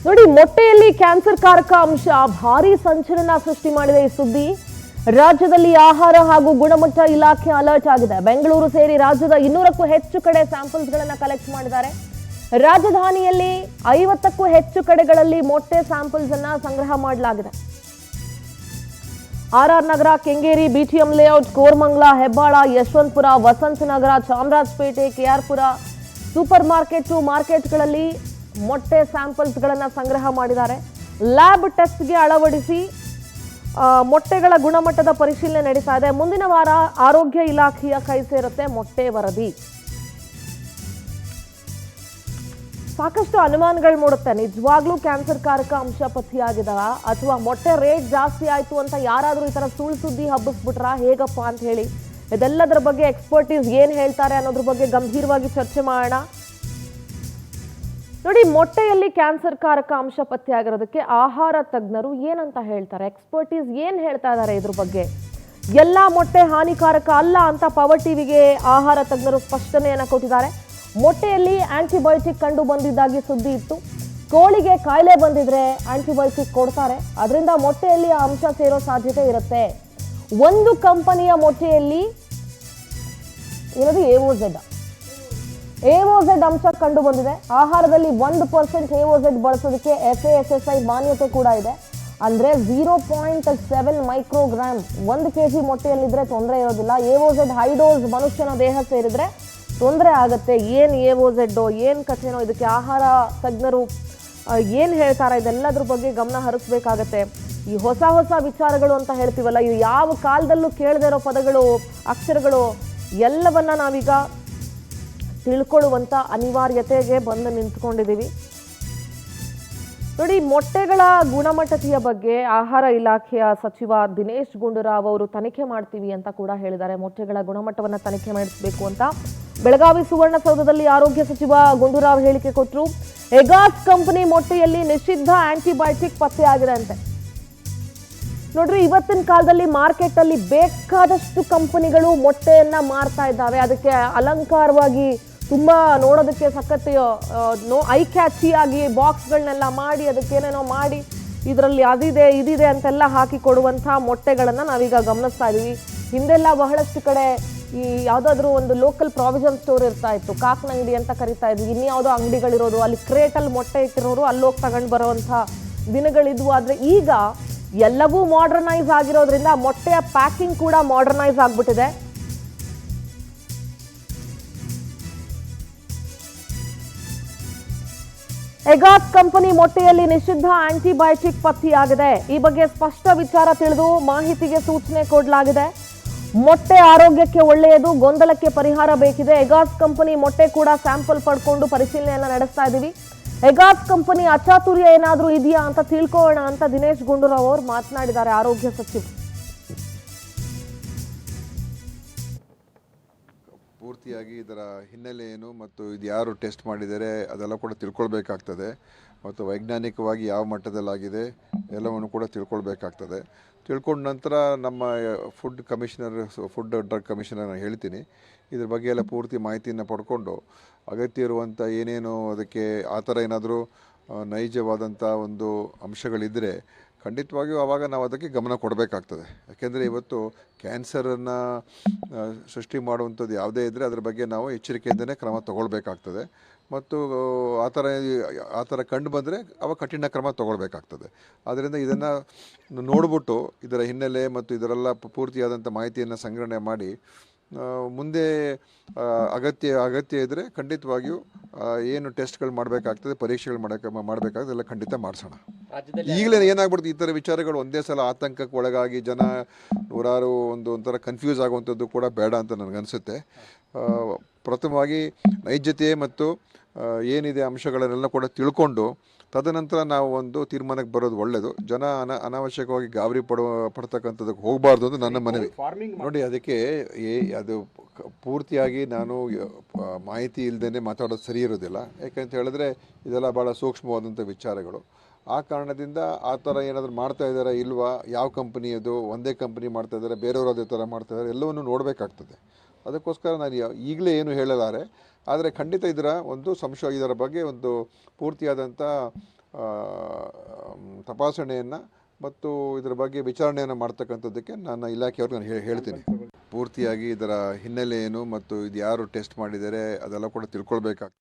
ನೋಡಿ, ಮೊಟ್ಟೆಯಲ್ಲಿ ಕ್ಯಾನ್ಸರ್ ಕಾರಕ ಅಂಶ ಭಾರಿ ಸಂಚಲನ ಸೃಷ್ಟಿ ಮಾಡಿದೆ ಈ ಸುದ್ದಿ. ರಾಜ್ಯದಲ್ಲಿ ಆಹಾರ ಹಾಗೂ ಗುಣಮಟ್ಟ ಇಲಾಖೆ ಅಲರ್ಟ್ ಆಗಿದೆ. ಬೆಂಗಳೂರು ಸೇರಿ ರಾಜ್ಯದ 200ಕ್ಕೂ ಹೆಚ್ಚು ಕಡೆ ಸ್ಯಾಂಪಲ್ಸ್ ಗಳನ್ನ ಕಲೆಕ್ಟ್ ಮಾಡಿದ್ದಾರೆ. ರಾಜಧಾನಿಯಲ್ಲಿ 50ಕ್ಕೂ ಹೆಚ್ಚು ಕಡೆಗಳಲ್ಲಿ ಮೊಟ್ಟೆ ಸ್ಯಾಂಪಲ್ಸ್ ಅನ್ನ ಸಂಗ್ರಹ ಮಾಡಲಾಗಿದೆ. RR Nagar, Kengeri, BTM layout, Koramangala, Hebbal, Yeshwanthpur, Vasanthnagar, Chamarajpet, KR Pura super ಮಾರ್ಕೆಟ್ಗಳಲ್ಲಿ ಮೊಟ್ಟೆ ಸ್ಯಾಂಪಲ್ಸ್ ಗಳನ್ನ ಸಂಗ್ರಹ ಮಾಡಿದ್ದಾರೆ. ಲ್ಯಾಬ್ ಟೆಸ್ಟ್ಗೆ ಅಳವಡಿಸಿ ಮೊಟ್ಟೆಗಳ ಗುಣಮಟ್ಟದ ಪರಿಶೀಲನೆ ನಡೀತಾ ಇದೆ. ಮುಂದಿನ ವಾರ ಆರೋಗ್ಯ ಇಲಾಖೆಯ ಕೈ ಸೇರುತ್ತೆ ಮೊಟ್ಟೆ ವರದಿ. ಸಾಕಷ್ಟು ಅನುಮಾನಗಳು ಮೂಡುತ್ತೆ. ನಿಜವಾಗ್ಲೂ ಕ್ಯಾನ್ಸರ್ ಕಾರಕ ಅಂಶ ಪತ್ತೆಯಾಗಿದ ಅಥವಾ ಮೊಟ್ಟೆ ರೇಟ್ ಜಾಸ್ತಿ ಆಯ್ತು ಅಂತ ಯಾರಾದ್ರೂ ಈ ತರ ಸುಳ್ಳು ಸುದ್ದಿ ಹಬ್ಬಿಸ್ಬಿಟ್ರ ಹೇಗಪ್ಪ ಅಂತ ಹೇಳಿ ಇದೆಲ್ಲದರ ಬಗ್ಗೆ ಎಕ್ಸ್ಪರ್ಟೀಸ್ ಏನ್ ಹೇಳ್ತಾರೆ ಅನ್ನೋದ್ರ ಬಗ್ಗೆ ಗಂಭೀರವಾಗಿ ಚರ್ಚೆ ಮಾಡೋಣ. ನೋಡಿ, ಮೊಟ್ಟೆಯಲ್ಲಿ ಕ್ಯಾನ್ಸರ್ ಕಾರಕ ಅಂಶ ಪತ್ತೆಯಾಗಿರೋದಕ್ಕೆ ಆಹಾರ ತಜ್ಞರು ಏನಂತ ಹೇಳ್ತಾರೆ, ಎಕ್ಸ್ಪರ್ಟೀಸ್ ಏನ್ ಹೇಳ್ತಾ ಇದ್ದಾರೆ ಇದ್ರ ಬಗ್ಗೆ. ಎಲ್ಲಾ ಮೊಟ್ಟೆ ಹಾನಿಕಾರಕ ಅಲ್ಲ ಅಂತ ಪವರ್ ಟಿವಿಗೆ ಆಹಾರ ತಜ್ಞರು ಸ್ಪಷ್ಟನೆಯನ್ನ ಕೊಟ್ಟಿದ್ದಾರೆ. ಮೊಟ್ಟೆಯಲ್ಲಿ ಆಂಟಿಬಯೋಟಿಕ್ ಕಂಡು ಬಂದಿದ್ದಾಗಿ ಸುದ್ದಿ ಇತ್ತು. ಕೋಳಿಗೆ ಕಾಯಿಲೆ ಬಂದಿದ್ರೆ ಆಂಟಿಬಯೋಟಿಕ್ ಕೊಡ್ತಾರೆ, ಅದರಿಂದ ಮೊಟ್ಟೆಯಲ್ಲಿ ಆ ಅಂಶ ಸೇರೋ ಸಾಧ್ಯತೆ ಇರುತ್ತೆ. ಒಂದು ಕಂಪನಿಯ ಮೊಟ್ಟೆಯಲ್ಲಿ ಏನದು ಎಒಝೆಡ್ ಅಂಶ ಕಂಡು ಬಂದಿದೆ. ಆಹಾರದಲ್ಲಿ 1% ಎಒಝೆಡ್ ಬಳಸೋದಕ್ಕೆ FASSI ಮಾನ್ಯತೆ ಕೂಡ ಇದೆ. ಅಂದ್ರೆ 0.7 ಮೈಕ್ರೋಗ್ರಾಮ್ 1 kg ಮೊಟ್ಟೆಯಲ್ಲಿದ್ರೆ ತೊಂದರೆ ಇರೋದಿಲ್ಲ. ಎಒಝೆಡ್ ಹೈ ಡೋಸ್ ಮನುಷ್ಯನ ದೇಹ ಸೇರಿದ್ರೆ ತೊಂದರೆ ಆಗುತ್ತೆ. ಏನು ಎಒಝೆಡ್ ಏನು ಕಥೆನೋ, ಇದಕ್ಕೆ ಆಹಾರ ತಜ್ಞರು ಏನು ಹೇಳ್ತಾರೆ ಇದೆಲ್ಲದ್ರ ಬಗ್ಗೆ ಗಮನ ಹರಿಸ್ಬೇಕಾಗತ್ತೆ. ಈ ಹೊಸ ವಿಚಾರಗಳು ಅಂತ ಹೇಳ್ತೀವಲ್ಲ, ಇದು ಯಾವ ಕಾಲದಲ್ಲೂ ಕೇಳದೇ ಇರೋ ಪದಗಳು, ಅಕ್ಷರಗಳು ಎಲ್ಲವನ್ನ ನಾವೀಗ ತಿಳ್ಕೊಳ್ಳುವಂತ ಅನಿವಾರ್ಯತೆಗೆ ಬಂದು ನಿಂತ್ಕೊಂಡಿದ್ದೀವಿ. ನೋಡಿ, ಮೊಟ್ಟೆಗಳ ಗುಣಮಟ್ಟತೆಯ ಬಗ್ಗೆ ಆಹಾರ ಇಲಾಖೆಯ ಸಚಿವ ದಿನೇಶ್ ಗುಂಡೂರಾವ್ ಅವರು ತನಿಖೆ ಮಾಡ್ತೀವಿ ಅಂತ ಕೂಡ ಹೇಳಿದ್ದಾರೆ. ಮೊಟ್ಟೆಗಳ ಗುಣಮಟ್ಟವನ್ನು ತನಿಖೆ ಮಾಡಿಸಬೇಕು ಅಂತ ಬೆಳಗಾವಿ ಸುವರ್ಣಸೌಧದಲ್ಲಿ ಆರೋಗ್ಯ ಸಚಿವ ಗುಂಡೂರಾವ್ ಹೇಳಿಕೆ ಕೊಟ್ಟರು. ಎಗಾಸ್ ಕಂಪನಿ ಮೊಟ್ಟೆಯಲ್ಲಿ ನಿಷಿದ್ಧ ಆಂಟಿಬಯೋಟಿಕ್ ಪತ್ತೆಯಾಗಿದೆ ಅಂತೆ. ನೋಡ್ರಿ, ಇವತ್ತಿನ ಕಾಲದಲ್ಲಿ ಮಾರ್ಕೆಟ್ ಅಲ್ಲಿ ಬೇಕಾದಷ್ಟು ಕಂಪನಿಗಳು ಮೊಟ್ಟೆಯನ್ನ ಮಾರ್ತಾ ಇದ್ದಾವೆ. ಅದಕ್ಕೆ ಅಲಂಕಾರವಾಗಿ ತುಂಬಾ ನೋಡೋದಕ್ಕೆ ಸಖತ್ ಐ ಕ್ಯಾಚಿಯಾಗಿ ಬಾಕ್ಸ್ಗಳನ್ನೆಲ್ಲ ಮಾಡಿ ಅದಕ್ಕೇನೇನೋ ಮಾಡಿ ಇದರಲ್ಲಿ ಅದಿದೆ ಇದಿದೆ ಅಂತೆಲ್ಲ ಹಾಕಿ ಕೊಡುವಂತಹ ಮೊಟ್ಟೆಗಳನ್ನ ನಾವೀಗ ಗಮನಿಸ್ತಾ ಇದೀವಿ. ಹಿಂದೆಲ್ಲ ಬಹಳಷ್ಟು ಕಡೆ ಈ ಯಾವುದಾದ್ರೂ ಒಂದು ಲೋಕಲ್ ಪ್ರಾವಿಷನ್ ಸ್ಟೋರ್ ಇರ್ತಾ ಇತ್ತು, ಕಾಕನಂಗಡಿ ಅಂತ ಕರಿತಾ ಇದ್ವಿ. ಇನ್ಯಾವುದೋ ಅಂಗಡಿಗಳಿರೋದು, ಅಲ್ಲಿ ಕ್ರೇಟಲ್ಲಿ ಮೊಟ್ಟೆ ಇಟ್ಟಿರೋರು ಅಲ್ಲೋಗಿ ತಗೊಂಡು ಬರುವಂಥ ದಿನಗಳಿದ್ವು. ಆದರೆ ಈಗ ಎಲ್ಲವೂ ಮಾಡರ್ನೈಸ್ ಆಗಿರೋದ್ರಿಂದ ಮೊಟ್ಟೆಯ ಪ್ಯಾಕಿಂಗ್ ಕೂಡ ಮಾಡರ್ನೈಸ್ ಆಗ್ಬಿಟ್ಟಿದೆ. ಎಗಾಸ್ ಕಂಪನಿ ಮೊಟ್ಟೆಯಲ್ಲಿ ನಿಷಿದ್ಧ ಆಂಟಿಬಯೋಟಿಕ್ ಪತ್ತೆಯಾಗಿದೆ. ಈ ಬಗ್ಗೆ ಸ್ಪಷ್ಟ ವಿಚಾರ ತಿಳಿದು ಮಾಹಿತಿಗೆ ಸೂಚನೆ ಕೊಡಲಾಗಿದೆ. ಮೊಟ್ಟೆ ಆರೋಗ್ಯಕ್ಕೆ ಒಳ್ಳೆಯದು, ಗೊಂದಲಕ್ಕೆ ಪರಿಹಾರ ಬೇಕಿದೆ. ಎಗಾಸ್ ಕಂಪನಿ ಮೊಟ್ಟೆ ಕೂಡ ಸ್ಯಾಂಪಲ್ ಪಡ್ಕೊಂಡು ಪರಿಶೀಲನೆಯನ್ನ ನಡೆಸ್ತಾ ಇದ್ದೀವಿ. ಎಗಾಸ್ ಕಂಪನಿ ಅಚಾತುರ್ಯ ಏನಾದರೂ ಇದೆಯಾ ಅಂತ ತಿಳ್ಕೊಳ್ಳೋಣ ಅಂತ ದಿನೇಶ್ ಗುಂಡೂರಾವ್ ಅವರು ಮಾತನಾಡಿದ್ದಾರೆ, ಆರೋಗ್ಯ ಸಚಿವರು. ಪೂರ್ತಿಯಾಗಿ ಇದರ ಹಿನ್ನೆಲೆ ಏನು ಮತ್ತು ಇದು ಯಾರು ಟೆಸ್ಟ್ ಮಾಡಿದ್ದಾರೆ ಅದೆಲ್ಲ ಕೂಡ ತಿಳ್ಕೊಳ್ಬೇಕಾಗ್ತದೆ. ಮತ್ತು ವೈಜ್ಞಾನಿಕವಾಗಿ ಯಾವ ಮಟ್ಟದಲ್ಲಾಗಿದೆ ಎಲ್ಲವನ್ನು ಕೂಡ ತಿಳ್ಕೊಳ್ಬೇಕಾಗ್ತದೆ. ತಿಳ್ಕೊಂಡ ನಂತರ ನಮ್ಮ ಫುಡ್ ಡ್ರಗ್ ಕಮಿಷನರ್ ಹೇಳ್ತೀನಿ, ಇದ್ರ ಬಗ್ಗೆ ಎಲ್ಲ ಪೂರ್ತಿ ಮಾಹಿತಿಯನ್ನು ಪಡ್ಕೊಂಡು ಅಗತ್ಯ ಇರುವಂಥ ಏನೇನು ಅದಕ್ಕೆ ಆ ಥರ ಏನಾದರೂ ನೈಜವಾದಂಥ ಒಂದು ಅಂಶಗಳಿದ್ದರೆ ಖಂಡಿತವಾಗಿಯೂ ಆವಾಗ ನಾವು ಅದಕ್ಕೆ ಗಮನ ಕೊಡಬೇಕಾಗ್ತದೆ. ಯಾಕೆಂದರೆ ಇವತ್ತು ಕ್ಯಾನ್ಸರನ್ನು ಸೃಷ್ಟಿ ಮಾಡುವಂಥದ್ದು ಯಾವುದೇ ಇದ್ದರೆ ಅದರ ಬಗ್ಗೆ ನಾವು ಎಚ್ಚರಿಕೆಯಿಂದನೇ ಕ್ರಮ ತಗೊಳ್ಬೇಕಾಗ್ತದೆ. ಮತ್ತು ಆ ಥರ ಕಂಡು ಬಂದರೆ ಅವಾಗ ಕಠಿಣ ಕ್ರಮ ತಗೊಳ್ಬೇಕಾಗ್ತದೆ. ಆದ್ದರಿಂದ ಇದನ್ನು ನೋಡಿಬಿಟ್ಟು ಇದರ ಹಿನ್ನೆಲೆ ಮತ್ತು ಇದರೆಲ್ಲ ಪೂರ್ತಿಯಾದಂಥ ಮಾಹಿತಿಯನ್ನು ಸಂಗ್ರಹಣೆ ಮಾಡಿ ಮುಂದೆ ಅಗತ್ಯ ಇದ್ದರೆ ಖಂಡಿತವಾಗಿಯೂ ಏನು ಟೆಸ್ಟ್ಗಳು ಮಾಡಬೇಕಾಗ್ತದೆ, ಪರೀಕ್ಷೆಗಳು ಮಾಡಬೇಕಾಗ್ತದೆ ಎಲ್ಲ ಖಂಡಿತ ಮಾಡಿಸೋಣ. ಈಗಲೇ ಏನಾಗ್ಬಿಡ್ತು, ಈ ಥರ ವಿಚಾರಗಳು ಒಂದೇ ಸಲ ಆತಂಕಕ್ಕೆ ಒಳಗಾಗಿ ಜನ ನೂರಾರು ಒಂಥರ ಕನ್ಫ್ಯೂಸ್ ಆಗುವಂಥದ್ದು ಕೂಡ ಬೇಡ ಅಂತ ನನಗನ್ಸುತ್ತೆ. ಪ್ರಥಮವಾಗಿ ನೈಜತೆ ಮತ್ತು ಏನಿದೆ ಅಂಶಗಳನ್ನೆಲ್ಲ ಕೂಡ ತಿಳ್ಕೊಂಡು ತದನಂತರ ನಾವು ಒಂದು ತೀರ್ಮಾನಕ್ಕೆ ಬರೋದು ಒಳ್ಳೆಯದು. ಜನ ಅನಾವಶ್ಯಕವಾಗಿ ಗಾಬರಿ ಪಡ್ತಕ್ಕಂಥದ್ದಕ್ಕೆ ಹೋಗಬಾರ್ದು ಅಂತ ನನ್ನ ಮನವಿ. ನೋಡಿ, ಅದಕ್ಕೆ ಅದು ಪೂರ್ತಿಯಾಗಿ ನಾನು ಮಾಹಿತಿ ಇಲ್ಲದೇ ಮಾತಾಡೋದು ಸರಿ ಇರೋದಿಲ್ಲ. ಯಾಕಂತ ಹೇಳಿದ್ರೆ ಇದೆಲ್ಲ ಭಾಳ ಸೂಕ್ಷ್ಮವಾದಂಥ ವಿಚಾರಗಳು. ಆ ಕಾರಣದಿಂದ ಆ ಥರ ಏನಾದರೂ ಮಾಡ್ತಾ ಇದ್ದಾರೆ ಇಲ್ವಾ, ಯಾವ ಕಂಪನಿಯದು, ಒಂದೇ ಕಂಪನಿ ಮಾಡ್ತಾ ಇದ್ದಾರೆ, ಬೇರೆಯವರು ಅದೇ ಥರ ಮಾಡ್ತಾ ಇದ್ದಾರೆ, ಎಲ್ಲವನ್ನು ನೋಡಬೇಕಾಗ್ತದೆ. ಅದಕ್ಕೋಸ್ಕರ ನಾನು ಈಗಲೇ ಏನು ಹೇಳಲಾರೆ. ಆದರೆ ಖಂಡಿತ ಇದರ ಬಗ್ಗೆ ಒಂದು ಪೂರ್ತಿಯಾದಂಥ ತಪಾಸಣೆಯನ್ನು ಮತ್ತು ಇದರ ಬಗ್ಗೆ ವಿಚಾರಣೆಯನ್ನು ಮಾಡ್ತಕ್ಕಂಥದ್ದಕ್ಕೆ ನನ್ನ ಇಲಾಖೆಯವ್ರಿಗೆ ನಾನು ಹೇಳ್ತೀನಿ. ಪೂರ್ತಿಯಾಗಿ ಇದರ ಹಿನ್ನೆಲೆ ಏನು ಮತ್ತು ಇದು ಯಾರು ಟೆಸ್ಟ್ ಮಾಡಿದ್ದಾರೆ ಅದೆಲ್ಲ ಕೂಡ ತಿಳ್ಕೊಳ್ಬೇಕಾಗ್ತದೆ.